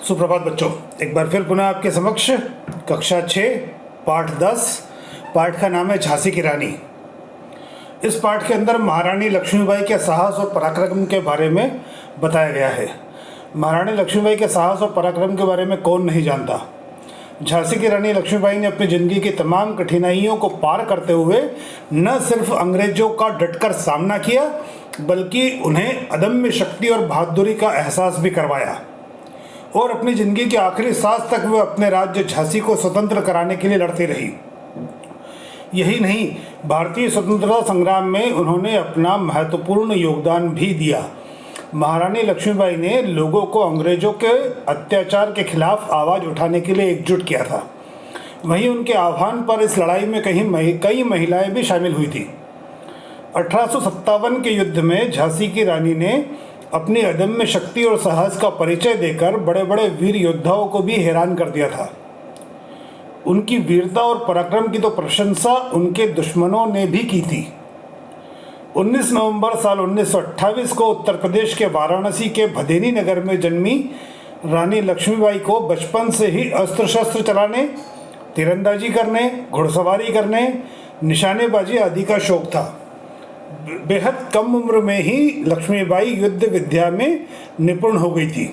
सुप्रभात बच्चों, एक बार फिर पुनः आपके समक्ष कक्षा 6 पाठ 10। पाठ का नाम है झांसी की रानी। इस पाठ के अंदर महारानी लक्ष्मीबाई के साहस और पराक्रम के बारे में बताया गया है। महारानी लक्ष्मीबाई के साहस और पराक्रम के बारे में कौन नहीं जानता। झांसी की रानी लक्ष्मीबाई ने अपनी ज़िंदगी की तमाम कठिनाइयों को पार करते हुए न सिर्फ अंग्रेजों का डटकर सामना किया, बल्कि उन्हें अदम्य शक्ति और बहादुरी का एहसास भी करवाया और अपनी ज़िंदगी के आखिरी सांस तक वह अपने राज्य झांसी को स्वतंत्र कराने के लिए लड़ती रही। यही नहीं, भारतीय स्वतंत्रता संग्राम में उन्होंने अपना महत्वपूर्ण योगदान भी दिया। महारानी लक्ष्मीबाई ने लोगों को अंग्रेजों के अत्याचार के खिलाफ आवाज़ उठाने के लिए एकजुट किया था। वहीं उनके आह्वान पर इस लड़ाई में कई महिलाएं भी शामिल हुई थी। 1857 के युद्ध में झांसी की रानी ने अपनी अदम्य शक्ति और साहस का परिचय देकर बड़े बड़े वीर योद्धाओं को भी हैरान कर दिया था। उनकी वीरता और पराक्रम की तो प्रशंसा उनके दुश्मनों ने भी की थी। 19 नवंबर साल 1928 को उत्तर प्रदेश के वाराणसी के भदेनी नगर में जन्मी रानी लक्ष्मीबाई को बचपन से ही अस्त्र शस्त्र चलाने, तीरंदाजी करने, घुड़सवारी करने, निशानेबाजी आदि का शौक था। बेहद कम उम्र में ही लक्ष्मीबाई युद्ध विद्या में निपुण हो गई थी।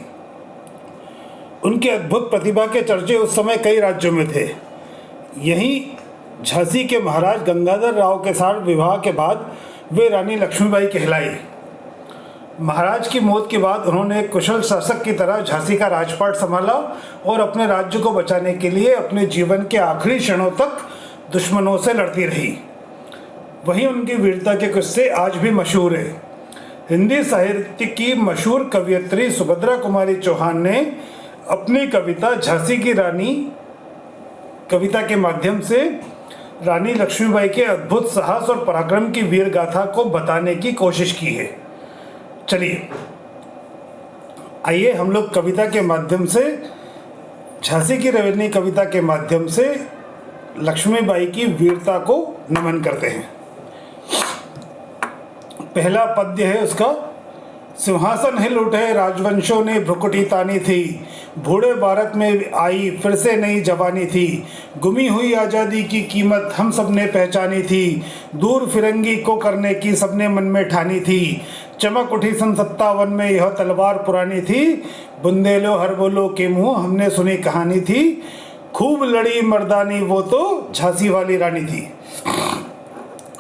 उनकी अद्भुत प्रतिभा के चर्चे उस समय कई राज्यों में थे। यहीं झांसी के महाराज गंगाधर राव के साथ विवाह के बाद वे रानी लक्ष्मीबाई कहलाई। महाराज की मौत के बाद उन्होंने एक कुशल शासक की तरह झांसी का राजपाट संभाला और अपने राज्य को बचाने के लिए अपने जीवन के आखिरी क्षणों तक दुश्मनों से लड़ती रही। वहीं उनकी वीरता के किस्से आज भी मशहूर है। हिंदी साहित्य की मशहूर कवयित्री सुभद्रा कुमारी चौहान ने अपनी कविता झांसी की रानी कविता के माध्यम से रानी लक्ष्मीबाई के अद्भुत साहस और पराक्रम की वीर गाथा को बताने की कोशिश की है। चलिए आइए हम लोग कविता के माध्यम से, झांसी की रानी कविता के माध्यम से लक्ष्मीबाई की वीरता को नमन करते हैं। पहला पद्य है उसका। सिंहासन हिल उठे राजवंशों ने भ्रुकुटी तानी थी, बूढ़े भारत में आई फिर से नई जवानी थी, गुमी हुई आज़ादी की कीमत हम सब ने पहचानी थी, दूर फिरंगी को करने की सबने मन में ठानी थी, चमक उठी सन 57 में यह तलवार पुरानी थी, बुंदेलो हर बोलो के मुँह हमने सुनी कहानी थी, खूब लड़ी मर्दानी वो तो झांसी वाली रानी थी।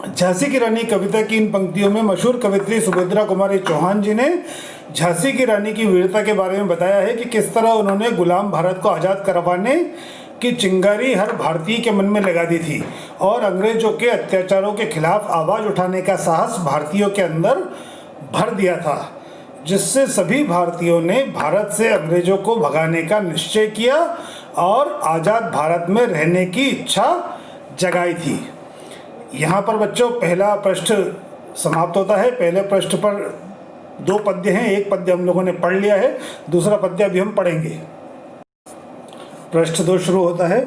झांसी की रानी कविता की इन पंक्तियों में मशहूर कवित्री सुभद्रा कुमारी चौहान जी ने झांसी की रानी की वीरता के बारे में बताया है कि किस तरह उन्होंने गुलाम भारत को आज़ाद करवाने की चिंगारी हर भारतीय के मन में लगा दी थी और अंग्रेजों के अत्याचारों के खिलाफ आवाज़ उठाने का साहस भारतीयों के अंदर भर दिया था, जिससे सभी भारतीयों ने भारत से अंग्रेजों को भगाने का निश्चय किया और आज़ाद भारत में रहने की इच्छा जगाई थी। यहाँ पर बच्चों पहला पृष्ठ समाप्त होता है। पहले पृष्ठ पर 2 पद्य हैं, एक पद्य हम लोगों ने पढ़ लिया है, दूसरा पद्य अभी हम पढ़ेंगे। पृष्ठ 2 शुरू होता है।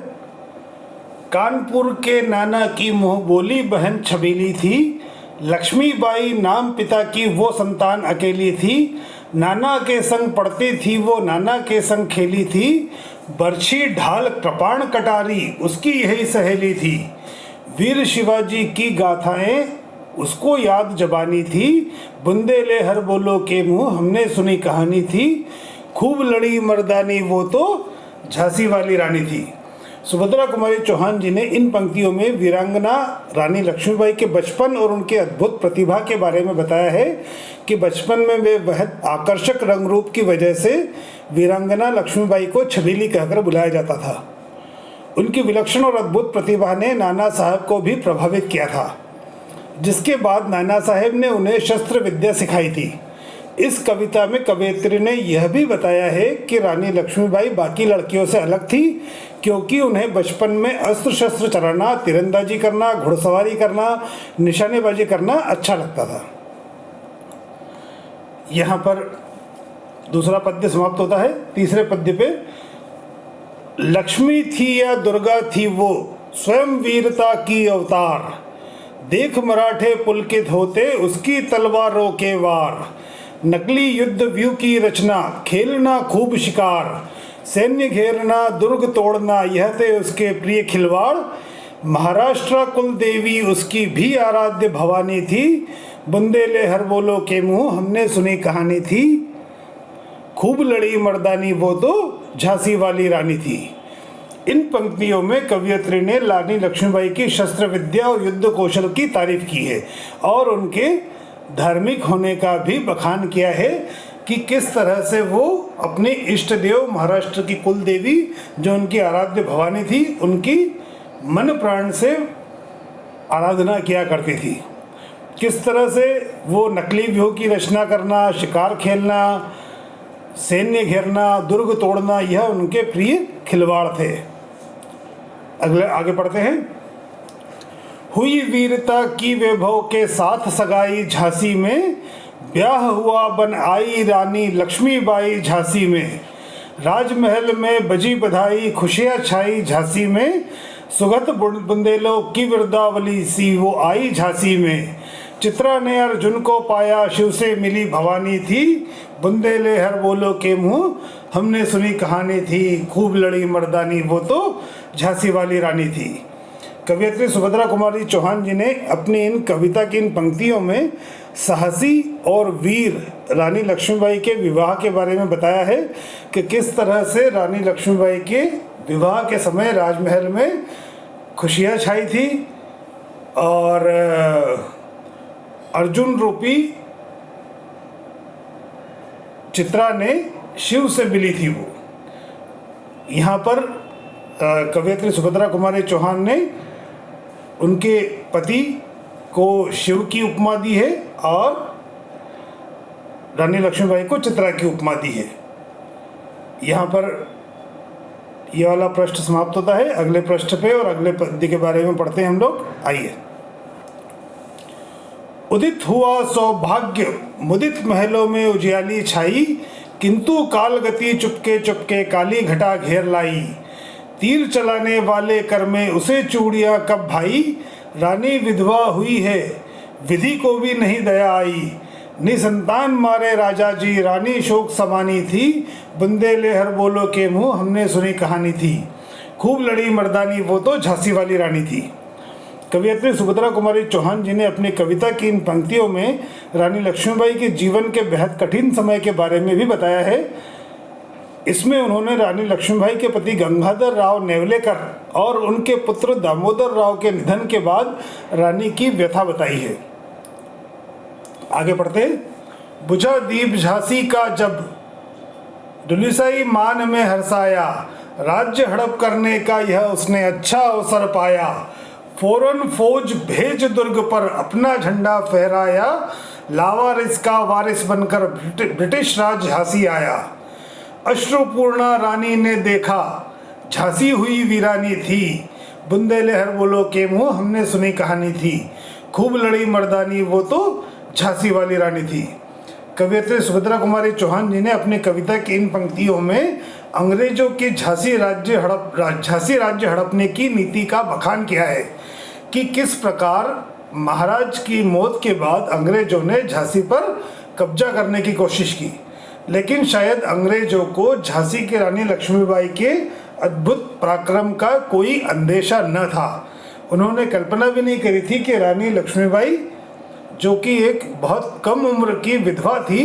कानपुर के नाना की मुँह बोली बहन छबीली थी, लक्ष्मीबाई नाम पिता की वो संतान अकेली थी, नाना के संग पढ़ती थी वो नाना के संग खेली थी, बर्छी ढाल कृपाण कटारी उसकी यही सहेली थी, वीर शिवाजी की गाथाएं उसको याद जबानी थी, बुंदेले हर बोलो के मुँह हमने सुनी कहानी थी, खूब लड़ी मर्दानी वो तो झांसी वाली रानी थी। सुभद्रा कुमारी चौहान जी ने इन पंक्तियों में वीरांगना रानी लक्ष्मीबाई के बचपन और उनके अद्भुत प्रतिभा के बारे में बताया है कि बचपन में वे बेहद आकर्षक रंग रूप की वजह से वीरांगना लक्ष्मीबाई को छबीली कहकर बुलाया जाता था। उनकी विलक्षण और अद्भुत प्रतिभा ने नाना साहब को भी प्रभावित किया था, जिसके बाद नाना साहब ने उन्हें शस्त्र विद्या सिखाई थी। इस कविता में कवयित्री ने यह भी बताया है कि रानी लक्ष्मीबाई बाकी लड़कियों से अलग थी, क्योंकि उन्हें बचपन में अस्त्र शस्त्र चलाना, तीरंदाजी करना, घुड़सवारी करना, निशानेबाजी करना अच्छा लगता था। यहाँ पर दूसरा पद्य समाप्त होता है। तीसरे पद्य पे, लक्ष्मी थी या दुर्गा थी वो स्वयं वीरता की अवतार, देख मराठे पुलकित होते उसकी तलवारों के वार, नकली युद्ध व्यू की रचना खेलना खूब शिकार, सैन्य घेरना दुर्ग तोड़ना यह थे उसके प्रिय खिलवाड़। महाराष्ट्र कुल देवी उसकी भी आराध्य भवानी थी। बुंदेले हर बोलो के मुँह हमने सुनी कहानी थी। खूब लड़ी मर्दानी वो तो झांसी वाली रानी थी। इन पंक्तियों में कवियत्री ने रानी लक्ष्मीबाई की शस्त्र विद्या और युद्ध कौशल की तारीफ की है और उनके धार्मिक होने का भी बखान किया है कि किस तरह से वो अपने इष्ट देव महाराष्ट्र की कुल देवी जो उनकी आराध्य भवानी थी उनकी मन प्राण से आराधना किया करती थी। किस तरह से वो नकली व्यूह की रचना करना, शिकार खेलना, सैन्य घेरना, दुर्ग तोड़ना यह उनके प्रिय खिलवाड़ थे। आगे पढ़ते हैं। हुई वीरता की वैभव के साथ सगाई झांसी में, ब्याह हुआ बन आई रानी लक्ष्मीबाई झांसी में। राजमहल में बजी बधाई खुशियाँ छाई झांसी में, सुगत बुंदेलों की वृद्धावली सी वो आई झांसी में। चित्रा ने अर्जुन को पाया शिव से मिली भवानी थी। बुंदेले हर बोलो के मुँह हमने सुनी कहानी थी। खूब लड़ी मर्दानी वो तो झांसी वाली रानी थी। कवियत्री सुभद्रा कुमारी चौहान जी ने अपनी इन कविता की इन पंक्तियों में साहसी और वीर रानी लक्ष्मीबाई के विवाह के बारे में बताया है कि किस तरह से रानी लक्ष्मीबाई के विवाह के समय राजमहल में खुशियाँ छाई थी और अर्जुन रूपी चित्रा ने शिव से मिली थी। वो यहाँ पर कवियत्री सुभद्रा कुमारी चौहान ने उनके पति को शिव की उपमा दी है और रानी लक्ष्मीबाई को चित्रा की उपमा दी है। यहाँ पर यह वाला पृष्ठ समाप्त होता है। अगले पृष्ठ पे और अगले पद्य के बारे में पढ़ते हैं हम लोग। आइए। उदित हुआ सौभाग्य मुदित महलों में उजियाली छाई, किंतु काल गति चुपके चुपके काली घटा घेर लाई। तीर चलाने वाले कर में उसे चूड़ियाँ कब भाई, रानी विधवा हुई है विधि को भी नहीं दया आई। निसंतान मारे राजा जी रानी शोक समानी थी। बुंदेले हर बोलो के मुँह हमने सुनी कहानी थी। खूब लड़ी मर्दानी वो तो झांसी वाली रानी थी। कवियत्री सुभद्रा कुमारी चौहान जी ने अपनी कविता की इन पंक्तियों में रानी लक्ष्मीबाई के जीवन के बेहद कठिन समय के बारे में भी बताया है। इसमें उन्होंने रानी लक्ष्मीबाई के पति गंगाधर राव नेवलेकर और उनके पुत्र दामोदर राव के निधन के बाद रानी की व्यथा बताई है। आगे पढ़ते। बुझा दीप झांसी का जब दुलिसाई मान में हर्षाया, राज्य हड़प करने का यह उसने अच्छा अवसर पाया। फौरन फौज भेज दुर्ग पर अपना झंडा फहराया, लावारिस का वारिस बनकर ब्रिटिश राज झांसी आया। अश्रुपूर्णा रानी ने देखा झांसी हुई वीरानी थी। बुंदेले हर बोलो के मुँह हमने सुनी कहानी थी। खूब लड़ी मर्दानी वो तो झांसी वाली रानी थी। कवियत्री सुभद्रा कुमारी चौहान जी ने अपनी कविता की इन पंक्तियों में अंग्रेजों की झांसी राज्य हड़पने की नीति का बखान किया है कि किस प्रकार महाराज की मौत के बाद अंग्रेजों ने झांसी पर कब्जा करने की कोशिश की, लेकिन शायद अंग्रेजों को झांसी की रानी लक्ष्मीबाई के अद्भुत पराक्रम का कोई अंदेशा न था। उन्होंने कल्पना भी नहीं करी थी कि रानी लक्ष्मीबाई जो कि एक बहुत कम उम्र की विधवा थी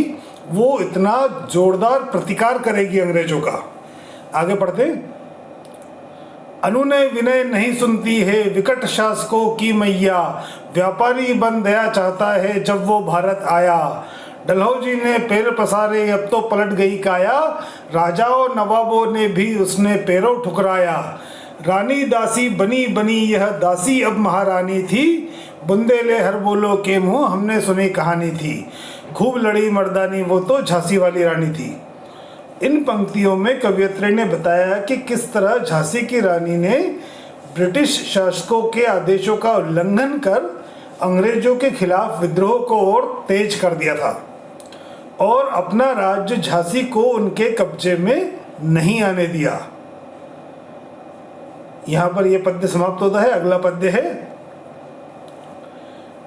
वो इतना जोरदार प्रतिकार करेगी अंग्रेजों का। आगे पढ़ते। अनुनय विनय नहीं सुनती है विकट शासकों की मैया, व्यापारी बन दया चाहता है जब वो भारत आया। डलहौजी ने पैर पसारे अब तो पलट गई काया, राजाओं नवाबों ने भी उसने पैरों ठुकराया। रानी दासी बनी बनी यह दासी अब महारानी थी। बुंदेले हर बोलो के मुँह हमने सुनी कहानी थी। खूब लड़ी मर्दानी वो तो झांसी वाली रानी थी। इन पंक्तियों में कवियत्री ने बताया कि किस तरह झांसी की रानी ने ब्रिटिश शासकों के आदेशों का उल्लंघन कर अंग्रेजों के खिलाफ विद्रोह को और तेज कर दिया था और अपना राज्य झांसी को उनके कब्जे में नहीं आने दिया। यहाँ पर यह पद्य समाप्त होता है। अगला पद्य है।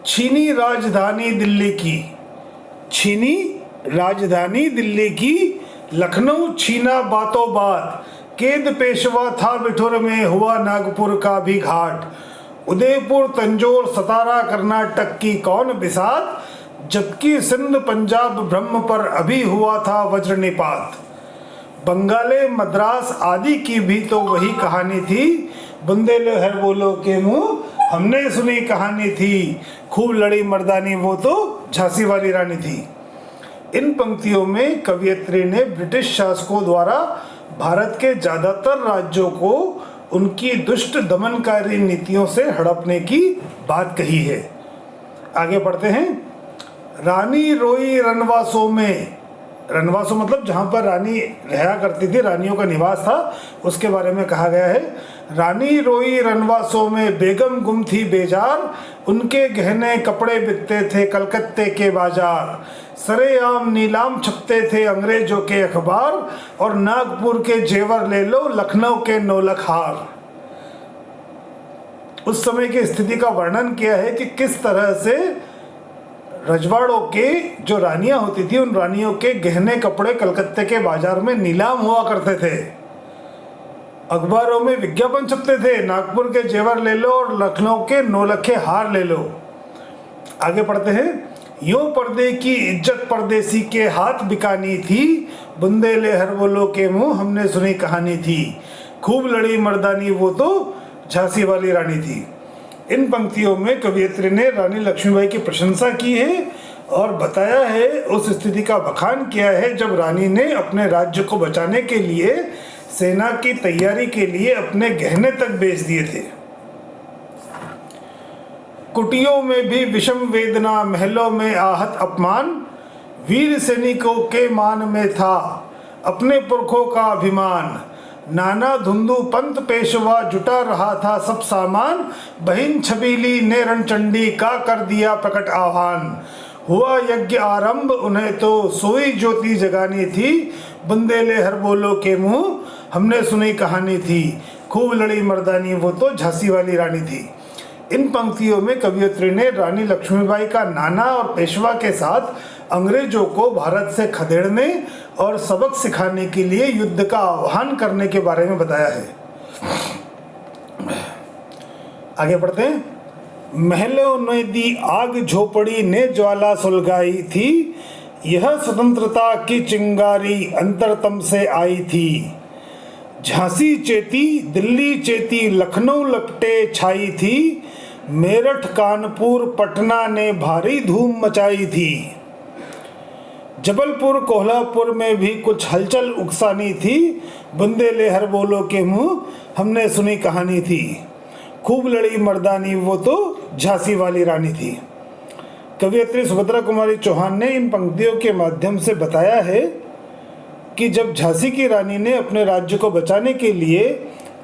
छीनी राजधानी दिल्ली की, छीनी राजधानी दिल्ली की, लखनऊ छीना बातों बात, केद पेशवा था बिठुर में, हुआ नागपुर का भी घाट। उदयपुर तंजौर सतारा कर्नाटक की कौन बिसात, जबकि सिंध पंजाब ब्रह्म पर अभी हुआ था वज्र निपात। बंगाले मद्रास आदि की भी तो वही कहानी थी, बुंदेलहर बोलो के मुंह हमने सुनी कहानी थी। खूब लड़ी मर्दानी वो तो झांसी वाली रानी थी। इन पंक्तियों में कवियत्री ने ब्रिटिश शासकों द्वारा भारत के ज़्यादातर राज्यों को उनकी दुष्ट दमनकारी नीतियों से हड़पने की बात कही है। आगे पढ़ते हैं। रानी रोई रनवासों में, रनवासों मतलब जहाँ पर रानी रहा करती थी, रानियों का निवास था, उसके बारे में कहा गया है। रानी रोई रनवासों में, बेगम गुम थी बेजार, उनके गहने कपड़े बिकते थे कलकत्ते के बाजार। सरेआम नीलाम छपते थे अंग्रेजों के अखबार, और नागपुर के जेवर ले लो लखनऊ के नौलख हार। उस समय की स्थिति का वर्णन किया है कि किस तरह से रजवाड़ों के जो रानियां होती थी, उन रानियों के गहने कपड़े कलकत्ते के बाजार में नीलाम हुआ करते थे। अखबारों में विज्ञापन छपते थे, नागपुर के जेवर ले लो और लखनऊ के नौलखे हार ले लो। आगे पढ़ते हैं। यूं पर्दे की इज्जत परदेसी के हाथ बिकानी थी, बुंदेलहर बोलो के मुंह हमने सुनी कहानी थी। खूब लड़ी मर्दानी वो तो झांसी वाली रानी थी। इन पंक्तियों में कवियत्री ने रानी लक्ष्मीबाई की प्रशंसा की है और बताया है, उस स्थिति का बखान किया है जब रानी ने अपने राज्य को बचाने के लिए सेना की तैयारी के लिए अपने गहने तक बेच दिए थे। कुटियों में भी विषम वेदना, महलों में आहत अपमान, वीर सैनिकों के मान में था अपने पुरखों का अभिमान। नाना धुंधु पंत पेशवा जुटा रहा था सब सामान, बहिन छबीली ने रणचंडी का कर दिया प्रकट आह्वान। हुआ यज्ञ आरंभ उन्हें तो सोई ज्योति जगानी थी, बुंदेलहर बोलो के मुंह हमने सुनी कहानी थी। खूब लड़ी मर्दानी वो तो झांसी वाली रानी थी। इन पंक्तियों में कवियत्री ने रानी लक्ष्मीबाई का नाना और पेशवा के साथ अंग्रेजों को भारत से खदेड़ने और सबक सिखाने के लिए युद्ध का आह्वान करने के बारे में बताया है। आगे पढ़ते हैं। महलों ने दी आग झोपड़ी ने ज्वाला सुलगाई थी, यह स्वतंत्रता की चिंगारी अंतरतम से आई थी। झांसी चेती दिल्ली चेती लखनऊ लपटे छाई थी, मेरठ कानपुर पटना ने भारी धूम मचाई थी। जबलपुर कोल्हापुर में भी कुछ हलचल उकसानी थी, बुंदेलहर बोलो के मुंह हमने सुनी कहानी थी। खूब लड़ी मर्दानी वो तो झांसी वाली रानी थी। कवियत्री सुभद्रा कुमारी चौहान ने इन पंक्तियों के माध्यम से बताया है कि जब झांसी की रानी ने अपने राज्य को बचाने के लिए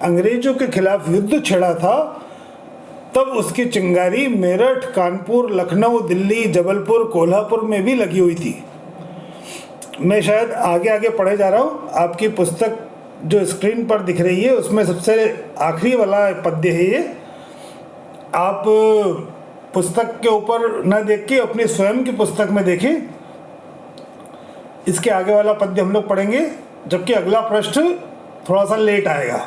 अंग्रेजों के खिलाफ युद्ध छेड़ा था, तब उसकी चिंगारी मेरठ, कानपुर, लखनऊ, दिल्ली, जबलपुर, कोल्हापुर में भी लगी हुई थी। मैं शायद आगे आगे पढ़े जा रहा हूँ। आपकी पुस्तक जो स्क्रीन पर दिख रही है उसमें सबसे आखिरी वाला पद्य है ये। आप पुस्तक के ऊपर न देख के अपनी स्वयं की पुस्तक में देखें। इसके आगे वाला पद्य हम लोग पढ़ेंगे, जबकि अगला पृष्ठ थोड़ा सा लेट आएगा।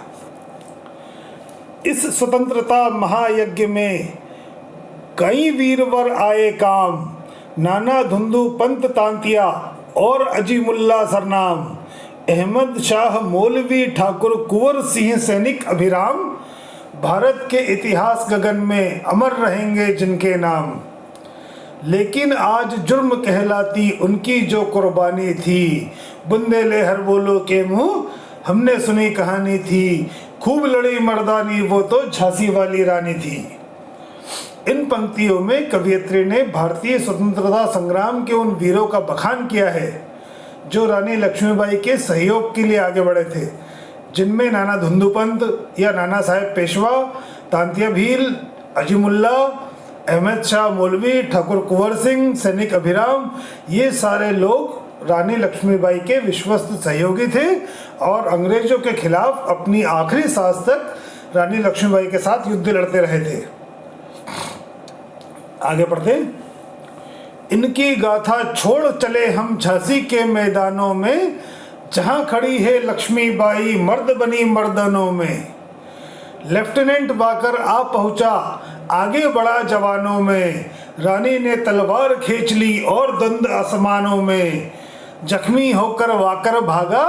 इस स्वतंत्रता महायज्ञ में कई वीरवर आए काम, नाना धुंधु पंत तांतिया और अजीमुल्ला सरनाम। अहमद शाह मौलवी ठाकुर कुंवर सिंह सैनिक अभिराम, भारत के इतिहास गगन में अमर रहेंगे जिनके नाम। लेकिन आज जुर्म कहलाती उनकी जो कुर्बानी थी, बुंदेलहर बोलो के मुंह हमने सुनी कहानी थी। खूब लड़ी मर्दानी वो तो झांसी वाली रानी थी। इन पंक्तियों में कवियत्री ने भारतीय स्वतंत्रता संग्राम के उन वीरों का बखान किया है जो रानी लक्ष्मीबाई के सहयोग के लिए आगे बढ़े थे, जिनमें नाना धुंधुपंत या नाना साहेब पेशवा, तांतिया भील, अजीमुल्ला, अहमद शाह मौलवी, ठाकुर कुंवर सिंह, सैनिक अभिराम, ये सारे लोग रानी लक्ष्मीबाई के विश्वस्त सहयोगी थे और अंग्रेजों के खिलाफ अपनी आखिरी सांस तक रानी लक्ष्मीबाई के साथ युद्ध लड़ते रहे थे। आगे पढ़ते। इनकी गाथा छोड़ चले हम झांसी के मैदानों में, जहाँ खड़ी है लक्ष्मीबाई मर्द बनी मर्दानों में। लेफ्टिनेंट वाकर आ पहुंचा आगे बढ़ा जवानों में। रानी ने तलवार खींच ली और दंड आसमानों में। जख्मी होकर वाकर भागा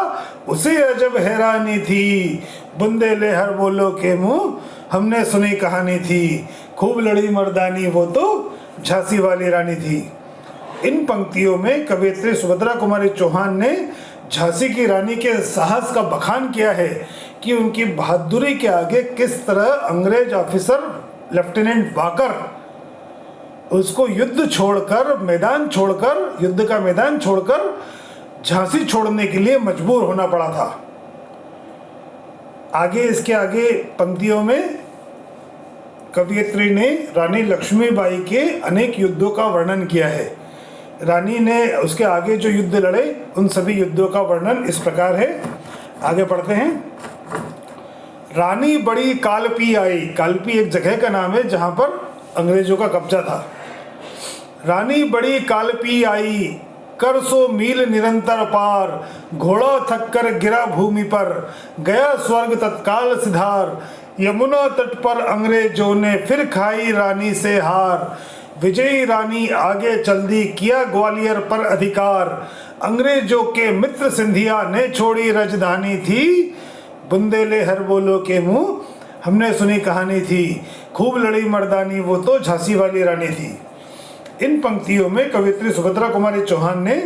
उसे अजब हैरानी थी। बुंदेलहर बोलो के मुंह हमने सुनी कहानी थी। खूब लड़ी मर्दानी वो तो झांसी वाली रानी थी। इन पंक्तियों में कवयित्री सुभद्रा कुमारी चौहान ने झांसी की रानी के साहस का बखान किया है कि उनकी बहादुरी के आगे किस तरह अंग्रेज ऑफिसर लेफ्टिनेंट वाकर उसको युद्ध का मैदान छोड़कर झांसी छोड़ने के लिए मजबूर होना पड़ा था। इसके आगे पंक्तियों में कवयित्री ने रानी लक्ष्मीबाई के अनेक युद्धों का वर्णन किया है। रानी ने उसके आगे जो युद्ध लड़े उन सभी युद्धों का वर्णन इस प्रकार है। आगे पढ़ते हैं। रानी बड़ी कालपी आई। कालपी एक जगह का नाम है जहां पर अंग्रेजों का कब्जा था। रानी बड़ी कालपी आई कर सो मील निरंतर पार। घोड़ा थक कर गिरा भूमि पर गया स्वर्ग तत्काल सिधार। यमुना तट पर अंग्रेजों ने फिर खाई रानी से हार। विजयी रानी आगे चल दी किया ग्वालियर पर अधिकार। अंग्रेजों के मित्र सिंधिया ने छोड़ी राजधानी थी। बुंदेलहर बोलो के मुंह हमने सुनी कहानी थी। खूब लड़ी मर्दानी वो तो झांसी वाली रानी थी। इन पंक्तियों में कवयित्री सुभद्रा कुमारी चौहान ने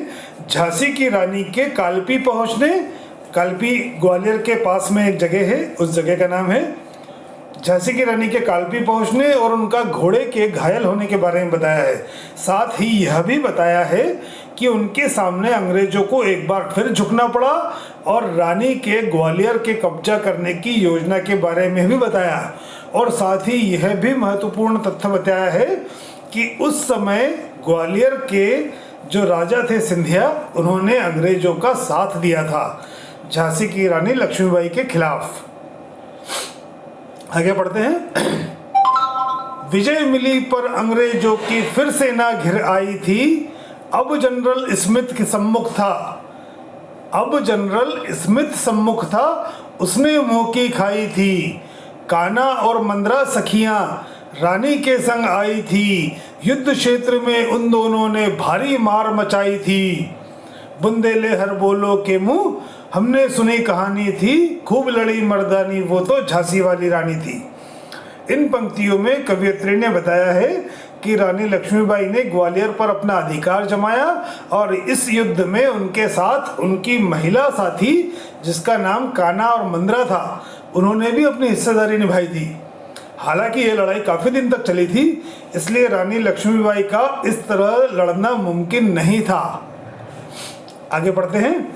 झांसी की रानी के कालपी पहुंचने, कालपी ग्वालियर के पास में एक जगह है, उस जगह का नाम है, झांसी की रानी के कालपी पहुंचने और उनका घोड़े के घायल होने के बारे में बताया है। साथ ही यह भी बताया है कि उनके सामने अंग्रेजों को एक बार फिर झुकना पड़ा और रानी के ग्वालियर के कब्जा करने की योजना के बारे में भी बताया। और साथ ही यह भी महत्वपूर्ण तथ्य बताया है कि उस समय ग्वालियर के जो राजा थे सिंधिया, उन्होंने अंग्रेजों का साथ दिया था झांसी की रानी लक्ष्मीबाई के खिलाफ। आगे पढ़ते हैं। विजय मिली पर अंग्रेजों की फिर सेना घिर आई थी। अब जनरल स्मिथ सम्मुख था। उसने मुंह की खाई थी। काना और मंद्रा सखियां रानी के संग आई थी। युद्ध क्षेत्र में उन दोनों ने भारी मार मचाई थी। बुंदेलहर बोलो के मुंह हमने सुनी कहानी थी। खूब लड़ी मर्दानी वो तो झांसी वाली रानी थी। इन पंक्तियों में कवयित्री ने बताया है कि रानी लक्ष्मीबाई ने ग्वालियर पर अपना अधिकार जमाया और इस युद्ध में उनके साथ उनकी महिला साथी जिसका नाम काना और मंद्रा था, उन्होंने भी अपनी हिस्सेदारी निभाई थी। हालांकि यह लड़ाई काफी दिन तक चली थी, इसलिए रानी लक्ष्मीबाई का इस तरह लड़ना मुमकिन नहीं था। आगे पढ़ते हैं।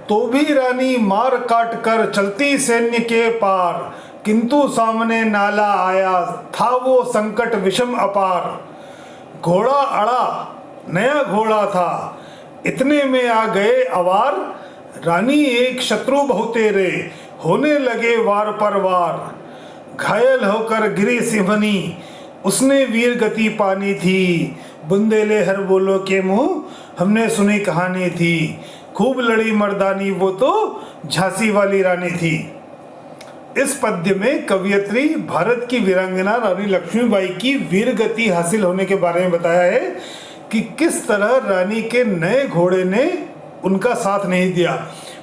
तो भी रानी मार काट कर चलती सैन्य के पार। किंतु सामने नाला आया था वो संकट विषम अपार। घोड़ा अड़ा नया घोड़ा था, इतने में आ गए अवार। रानी एक शत्रु बहुतेरे होने लगे वार पर वार। घायल होकर गिरी सिंहनी उसने वीर गति पानी थी। बुंदेलहर बोलो के मुंह हमने सुनी कहानी थी। खूब लड़ी मर्दानी वो तो झांसी वाली रानी थी। इस पद्य में कवयित्री भारत की वीरांगना रानी लक्ष्मीबाई की वीर गति हासिल होने के बारे में बताया है कि किस तरह रानी के नए घोड़े ने उनका साथ नहीं दिया।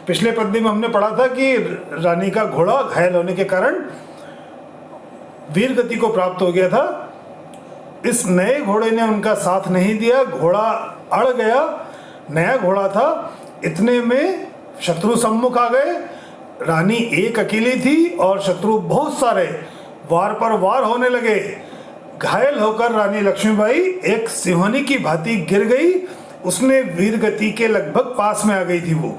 पिछले पद्य में हमने पढ़ा था कि रानी का घोड़ा घायल होने के कारण वीर गति को प्राप्त हो गया था। इस नए घोड़े ने उनका साथ नहीं दिया, घोड़ा अड़ गया, नया घोड़ा था। इतने में शत्रु सम्मुख आ गए। रानी एक अकेली थी और शत्रु बहुत सारे, वार पर वार होने लगे। घायल होकर रानी लक्ष्मीबाई एक सिंहनी की भांति गिर गई। उसने वीर गति के लगभग पास में आ गई थी वो।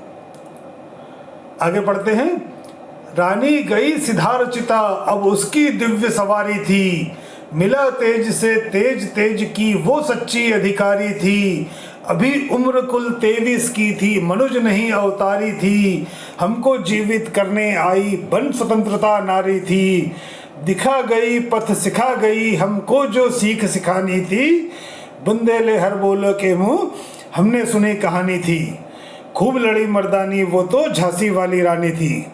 आगे पढ़ते हैं। रानी गई सिधार चिता अब उसकी दिव्य सवारी थी। मिला तेज से तेज की वो सच्ची अधिकारी थी। अभी उम्र कुल 23 की थी, मनुज नहीं अवतारी थी। हमको जीवित करने आई बन स्वतंत्रता नारी थी। दिखा गई पथ सिखा गई हमको जो सीख सिखानी थी। बुंदेलहर बोलो के मुंह हमने सुनी कहानी थी। खूब लड़ी मर्दानी वो तो झांसी वाली रानी थी।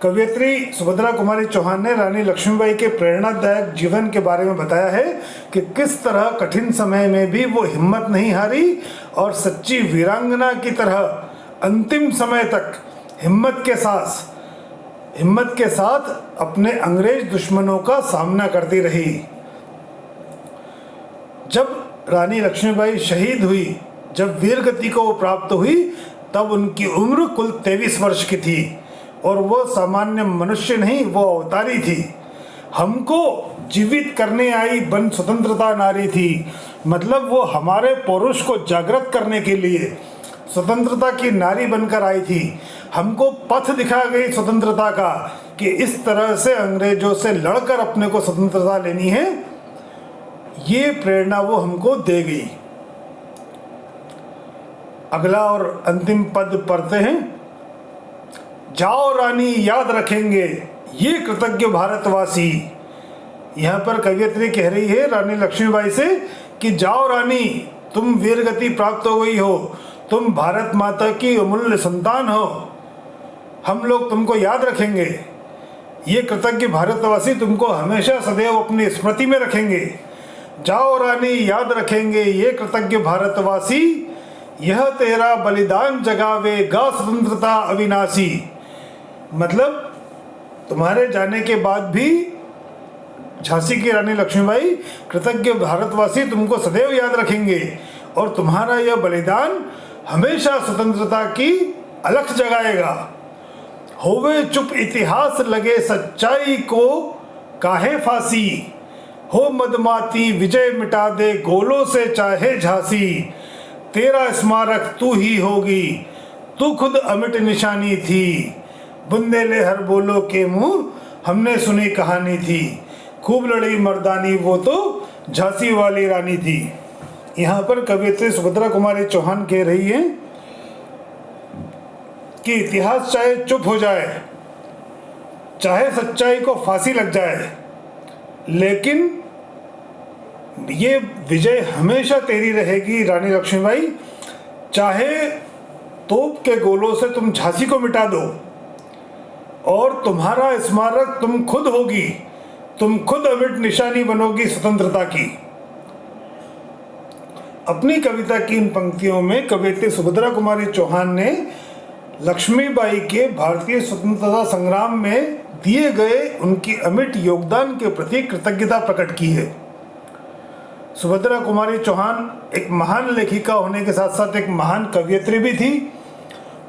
कवयित्री सुभद्रा कुमारी चौहान ने रानी लक्ष्मीबाई के प्रेरणादायक जीवन के बारे में बताया है कि किस तरह कठिन समय में भी वो हिम्मत नहीं हारी और सच्ची वीरांगना की तरह अंतिम समय तक हिम्मत के साथ अपने अंग्रेज दुश्मनों का सामना करती रही। जब रानी लक्ष्मीबाई शहीद हुई, जब वीरगति को प्राप्त हुई, तब उनकी उम्र कुल 23 वर्ष की थी और वो सामान्य मनुष्य नहीं, वो अवतारी थी। हमको जीवित करने आई बन स्वतंत्रता नारी थी। मतलब वो हमारे पौरुष को जागृत करने के लिए स्वतंत्रता की नारी बनकर आई थी। हमको पथ दिखा गई स्वतंत्रता का कि इस तरह से अंग्रेजों से लड़कर अपने को स्वतंत्रता लेनी है। ये प्रेरणा वो हमको दे गई। अगला और अंतिम पद पढ़ते हैं। जाओ रानी याद रखेंगे ये कृतज्ञ भारतवासी। यहाँ पर कवयित्री कह रही है रानी लक्ष्मीबाई से कि जाओ रानी, तुम वीरगति प्राप्त हो गई हो, तुम भारत माता की अमूल्य संतान हो, हम लोग तुमको याद रखेंगे। ये कृतज्ञ भारतवासी तुमको हमेशा सदैव अपनी स्मृति में रखेंगे। जाओ रानी याद रखेंगे ये कृतज्ञ भारतवासी, यह तेरा बलिदान जगावेगा स्वतंत्रता अविनाशी। मतलब तुम्हारे जाने के बाद भी झांसी की रानी लक्ष्मीबाई कृतज्ञ भारतवासी तुमको सदैव याद रखेंगे और तुम्हारा यह बलिदान हमेशा स्वतंत्रता की अलख जगाएगा। होवे चुप इतिहास लगे सच्चाई को काहे फांसी, हो मदमाती विजय मिटा दे गोलों से चाहे झांसी। तेरा स्मारक तू ही होगी, तू खुद अमिट निशानी थी। बुंदेले हर बोलो के मुंह हमने सुनी कहानी थी। खूब लड़ी मर्दानी वो तो झांसी वाली रानी थी। यहाँ पर कवयित्री सुभद्रा कुमारी चौहान कह रही है कि इतिहास चाहे चुप हो जाए, चाहे सच्चाई को फांसी लग जाए, लेकिन ये विजय हमेशा तेरी रहेगी रानी लक्ष्मीबाई। चाहे तोप के गोलों से तुम झांसी को मिटा दो और तुम्हारा स्मारक तुम खुद होगी, तुम खुद अमिट निशानी बनोगी स्वतंत्रता की। अपनी कविता की इन पंक्तियों में कवयित्री सुभद्रा कुमारी चौहान ने लक्ष्मीबाई के भारतीय स्वतंत्रता संग्राम में दिए गए उनकी अमिट योगदान के प्रति कृतज्ञता प्रकट की है। सुभद्रा कुमारी चौहान एक महान लेखिका होने के साथ साथ एक महान कवयित्री भी थी।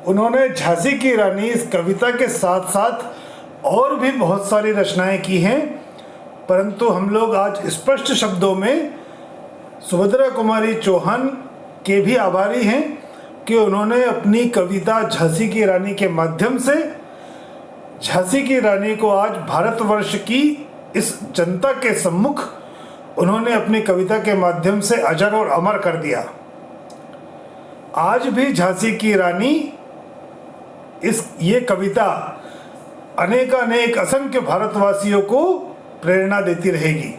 उन्होंने झांसी की रानी इस कविता के साथ साथ और भी बहुत सारी रचनाएं की हैं, परंतु हम लोग आज स्पष्ट शब्दों में सुभद्रा कुमारी चौहान के भी आभारी हैं कि उन्होंने अपनी कविता झांसी की रानी के माध्यम से झांसी की रानी को आज भारतवर्ष की इस जनता के सम्मुख उन्होंने अपनी कविता के माध्यम से अजर और अमर कर दिया। आज भी झांसी की रानी ये कविता अनेक असंख्य भारतवासियों को प्रेरणा देती रहेगी।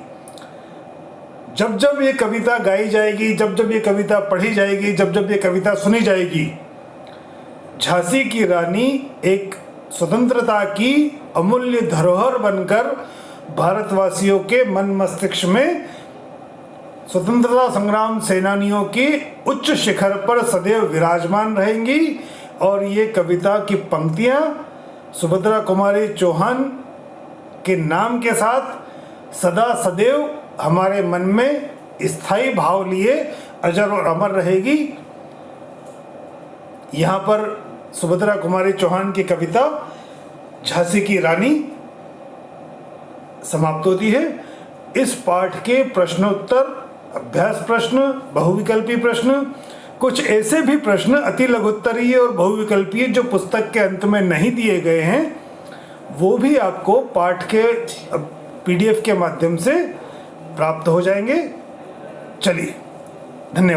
जब जब ये कविता गाई जाएगी, जब जब ये कविता पढ़ी जाएगी, जब जब ये कविता सुनी जाएगी, झांसी की रानी एक स्वतंत्रता की अमूल्य धरोहर बनकर भारतवासियों के मन मस्तिष्क में स्वतंत्रता संग्राम सेनानियों की उच्च शिखर पर सदैव विराजमान रहेंगी। और ये कविता की पंक्तियाँ सुभद्रा कुमारी चौहान के नाम के साथ सदा सदैव हमारे मन में स्थायी भाव लिए अजर और अमर रहेगी। यहाँ पर सुभद्रा कुमारी चौहान की कविता झांसी की रानी समाप्त होती है। इस पाठ के प्रश्नोत्तर, अभ्यास प्रश्न, बहुविकल्पी प्रश्न, कुछ ऐसे भी प्रश्न अति लघुत्तरीय और बहुविकल्पीय जो पुस्तक के अंत में नहीं दिए गए हैं, वो भी आपको पाठ के PDF के माध्यम से प्राप्त हो जाएंगे। चलिए, धन्यवाद।